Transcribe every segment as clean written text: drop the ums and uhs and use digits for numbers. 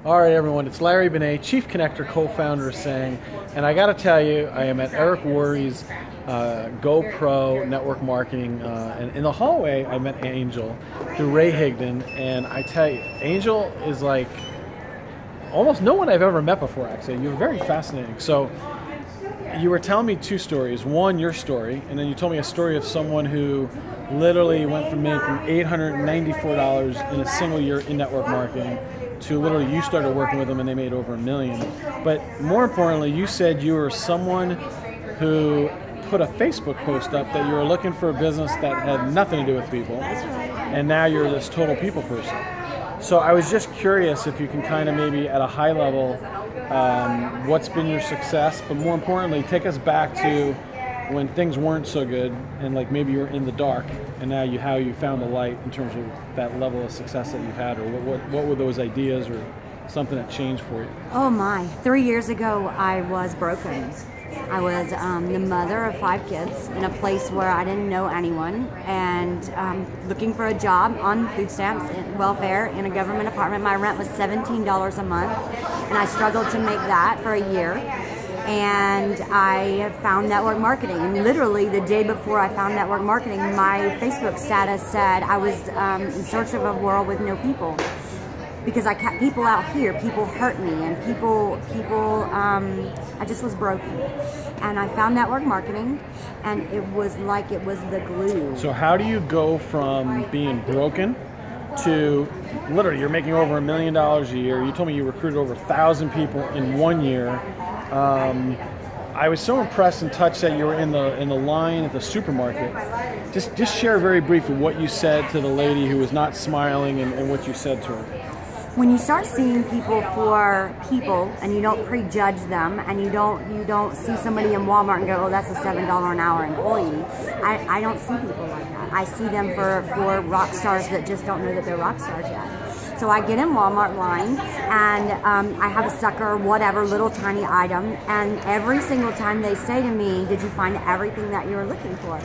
All right, everyone, it's Larry Benet, Chief Connector, co-founder of Sang, and I got to tell you, I am at Eric Worre's GoPro Network Marketing, and in the hallway, I met Angel through Ray Higdon, and I tell you, Angel is like almost no one I've ever met before, actually. You're very fascinating. So you were telling me two stories. One, your story, and then you told me a story of someone who literally went from making $894 in a single year in network marketing to literally you started working with them and they made over $1 million. But more importantly, you said you were someone who put a Facebook post up that you were looking for a business that had nothing to do with people. That's right. And now you're this total people person. So I was just curious if you can kind of maybe at a high level, what's been your success, but more importantly, take us back to when things weren't so good and like maybe you're in the dark and now how you found the light in terms of that level of success that you've had, or what were those ideas or something that changed for you? Oh my, 3 years ago I was broken. I was the mother of 5 kids in a place where I didn't know anyone, and looking for a job on food stamps and welfare in a government apartment. My rent was $17 a month, and I struggled to make that for a year. And I found network marketing, and literally the day before I found network marketing, my Facebook status said I was in search of a world with no people, because I kept people out here. People hurt me, and I just was broken. And I found network marketing, and it was like it was the glue. So how do you go from being broken to literally you're making over $1 million a year? You told me you recruited over 1,000 people in 1 year. I was so impressed and touched that you were in the line at the supermarket. Just share very briefly what you said to the lady who was not smiling and what you said to her. When you start seeing people for people and you don't prejudge them, and you don't see somebody in Walmart and go, oh, that's a $7 an hour employee. I don't see people like that. I see them for rock stars that just don't know that they're rock stars yet. So I get in Walmart line, and I have a sucker, whatever, little tiny item, and every single time they say to me, did you find everything that you were looking for?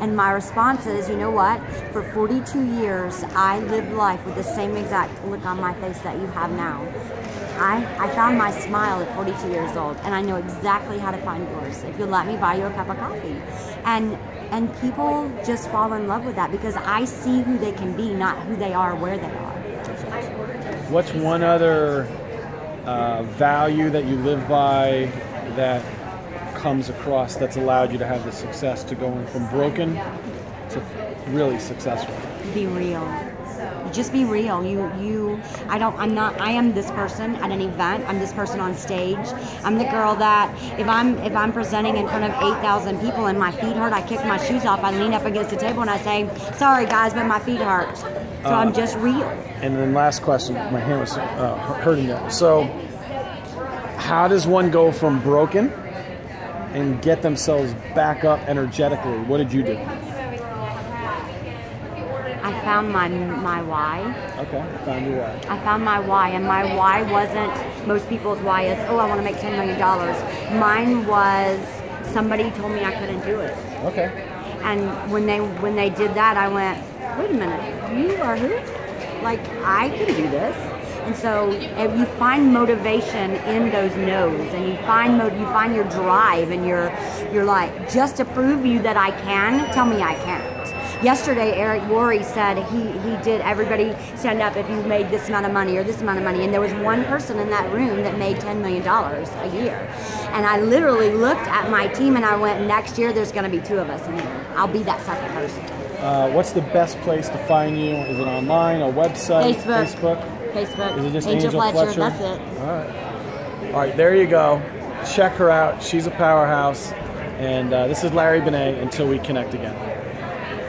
And my response is, you know what? For 42 years, I lived life with the same exact look on my face that you have now. I found my smile at 42 years old, and I know exactly how to find yours if you'll let me buy you a cup of coffee. And people just fall in love with that because I see who they can be, not who they are, where they are. What's one other value that you live by that comes across that's allowed you to have the success to going from broken to really successful? Be real. Just be real. I am this person at an event. I'm this person on stage. I'm the girl that if I'm presenting in front of 8,000 people and my feet hurt, I kick my shoes off, I lean up against the table and I say, sorry guys, but my feet hurt. So I'm just real. And then last question, my hand was hurting there. So how does one go from broken and get themselves back up energetically? What did you do? I found my why. Okay, found your why. I found my why, and my why wasn't most people's why is, oh, I want to make $10 million. Mine was somebody told me I couldn't do it. Okay. And when they did that, I went, wait a minute, you are who? Like, I can do this. And so if you find motivation in those no's, and you find your drive, and you're like, just to prove you that I can, tell me I can't. Yesterday, Eric Worre said he did everybody stand up if you made this amount of money or this amount of money, and there was one person in that room that made $10 million a year. And I literally looked at my team and I went, next year there's going to be 2 of us in here. I'll be that second person. What's the best place to find you? Is it online, a website? Facebook. Is it just Angel Fletcher? That's it. All right, there you go. Check her out. She's a powerhouse. And this is Larry Benet, until we connect again.